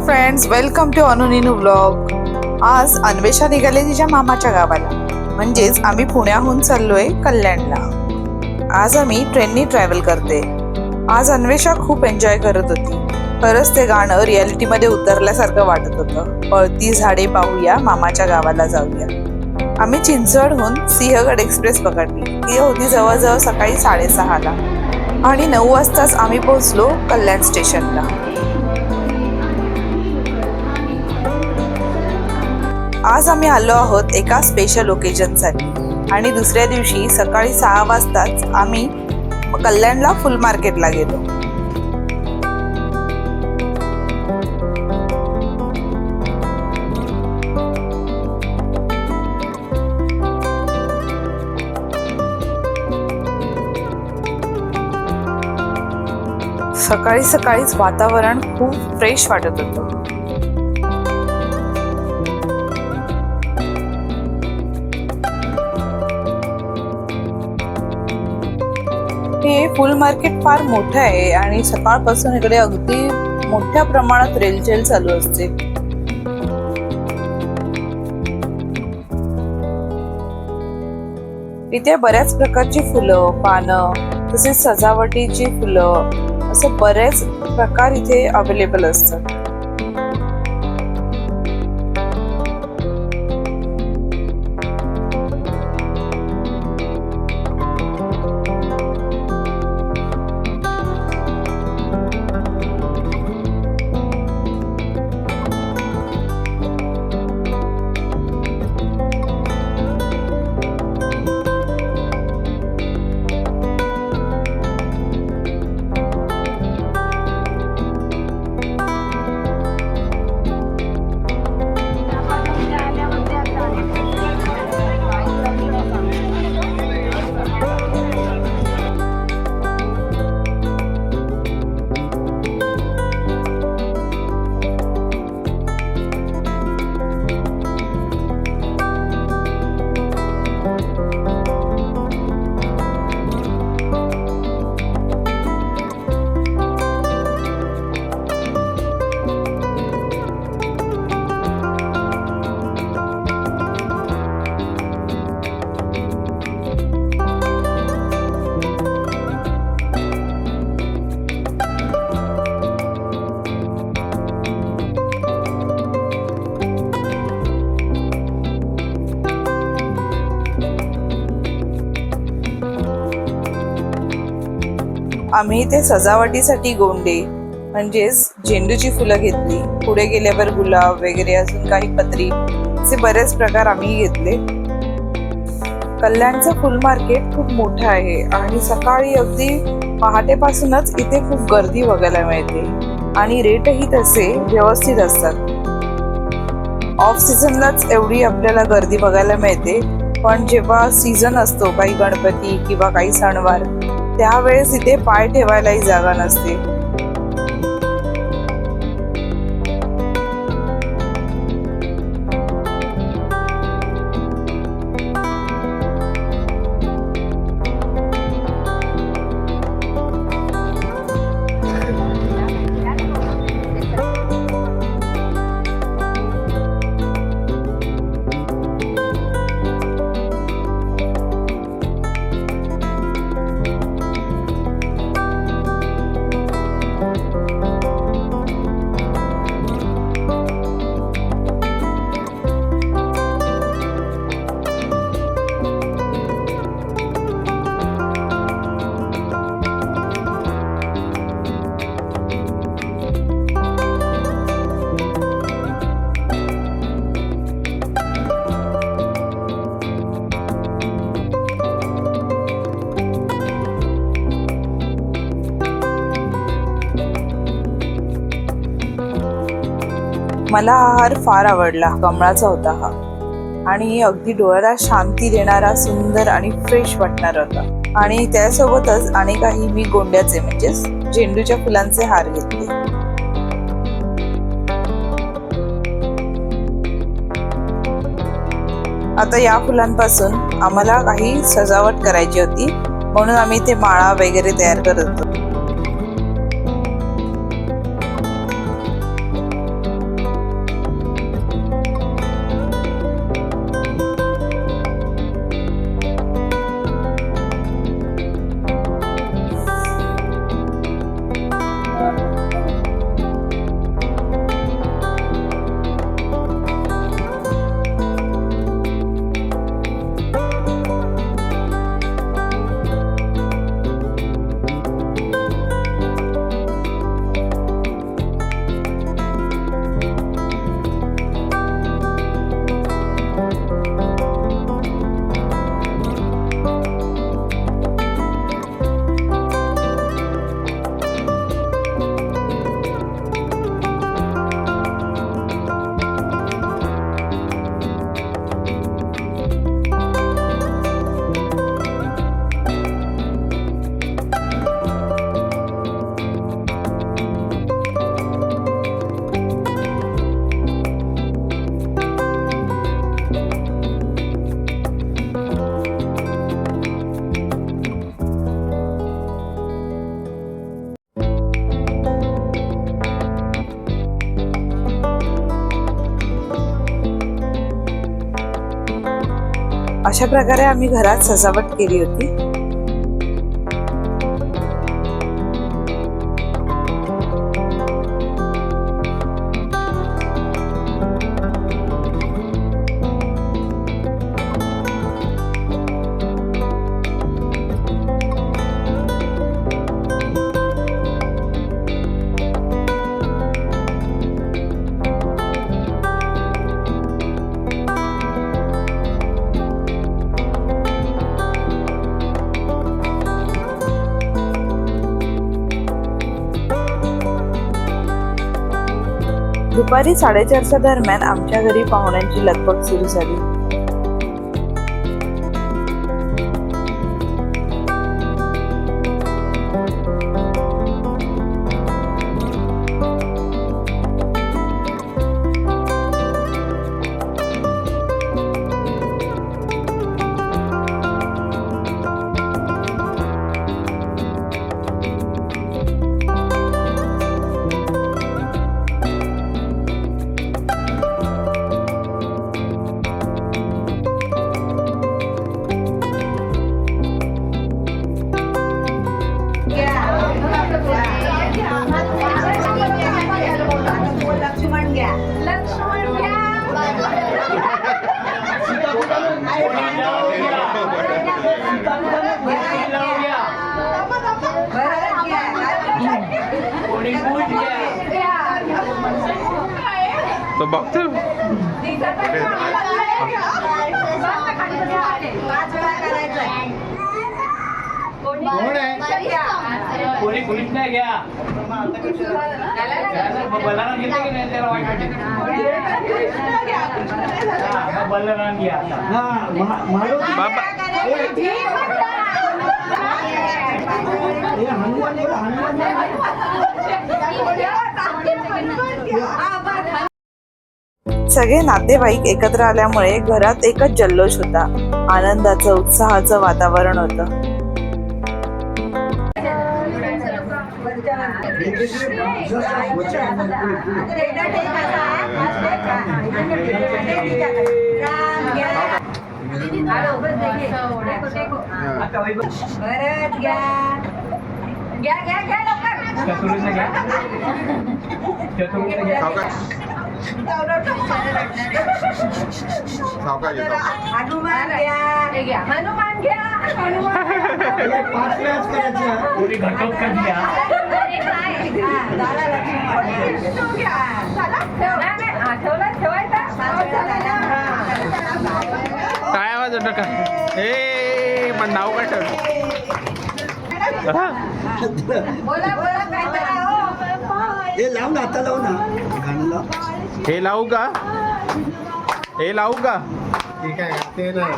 Friends, welcome to अनुनीनू blog. आज अन्वेषा निघाले तिच्या मामाच्या गावाला, म्हणजेच आम्ही पुण्याहून चाललोय कल्याणला। आज आम्ही ट्रेननी ट्रॅव्हल करते। आज अन्वेषा खूप एन्जॉय करत होती। खरंच ते गाणं रियालिटी मध्ये उतरल्यासारखं वाटत होतं। पळती झाडे पाहूया, मामाच्या गावाला जाऊया। आम्ही चिंचवडहून सिंहगड एक्सप्रेस पकडली। ती होती जवळजवळ सकाळी 6:30 ला आणि 9 वाजताच आम्ही पोहोचलो कल्याण स्टेशनला। आज आम्ही आलो आहोत एका स्पेशल ओकेजनसाठी आणि दुसऱ्या दिवशी सकाळी 6 वाजताच आम्ही कल्याणला फुल मार्केटला गेलो। सकाळी सकाळीच वातावरण खूप फ्रेश वाटत होतं। हे फुल मार्केट फार मोठं आहे आणि सकाळपासून इकडे अगदी मोठ्या प्रमाणात रेलचेल चालू असते। इथे बऱ्याच प्रकारची फुलं, पानं, तसेच सजावटीची फुलं, असे बरेच प्रकार इथे अवेलेबल असतात। आम्ही इथे सजावटीसाठी गोंडे म्हणजेच झेंडूची फुलं घेतली। पुढे गेल्यावर गुलाब वगैरे अजून काही पत्री असे बरेच प्रकार आम्ही घेतले। कल्याणचं फुल मार्केट खूप मोठं आहे आणि सकाळी अगदी पहाटेपासूनच इथे खूप गर्दी बघायला मिळते आणि रेटही तसे व्यवस्थित असतात। ऑफ सीझनलाच एवढी आपल्याला गर्दी बघायला मिळते, पण जेव्हा सीझन असतो काही गणपती किंवा काही सणवार, त्यावेळेस इथे पाय ठेवायलाही जागा नसते। मला हा हार फार आवडला। कमळाचा होता हा आणि अगदी डोळ्याला शांती देणारा, सुंदर आणि फ्रेश वाटणारा होता। आणि त्यासोबतच आणि काही मी गोंड्याचे म्हणजेच झेंडूच्या फुलांचे हार घेतले। आता या फुलांपासून आम्हाला काही सजावट करायची होती, म्हणून आम्ही ते माळा वगैरे तयार करत होतो। अशा प्रकारे आम्ही घरात सजावट केली होती. दुपारी 4:30च्या दरम्यान आमच्या घरी पाहुण्यांची लगबग सुरू झाली. तो बघतो कोणी कुणीच नाही घ्या बलराम घेते की नाही त्याला वाईट वाटते बलराम घ्या बाबा सगळे नातेवाईक एकत्र आल्यामुळे घरात एकच जल्लोष होता. आनंदाचं उत्साहाचं वातावरण होतं. हनुमान घ्या काय आवाज होता का हे पण नाव काय ठेवलं हे लावू ना आता लावू ना गाणं लाव हे लावू का हे लावू का ठीक आहे ते नाही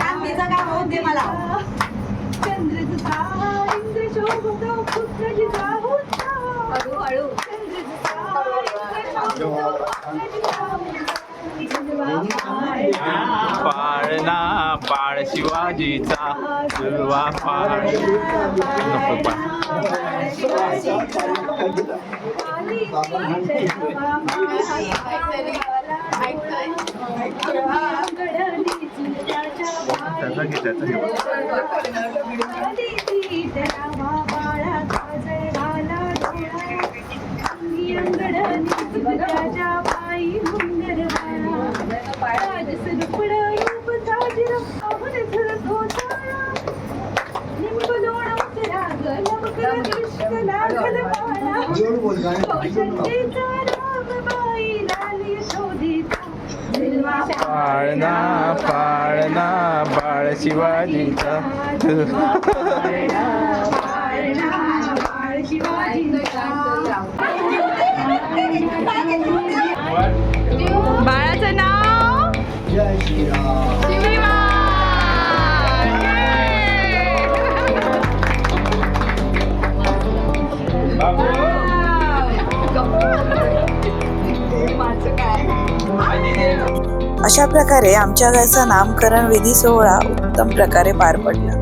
पाळणा पाळ शिवाजीचा दुर्वा पाळ नको जोड बोल पाळणा पाळणा बाळ शिवाजीचा बाळाचं नाव जय श्रीराम. अशा प्रकारे आमच्या घरचा नामकरण विधी सोहळा उत्तम प्रकारे पार पडला.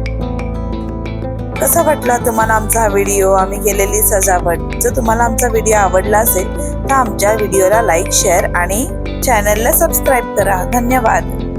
कसा वाटला तुम्हाला आमचा हा व्हिडिओ, आम्ही केलेली सजावट? जर तुम्हाला आमचा व्हिडिओ आवडला असेल तर आमच्या व्हिडिओला लाईक, शेअर आणि चॅनलला सबस्क्राईब करा. धन्यवाद.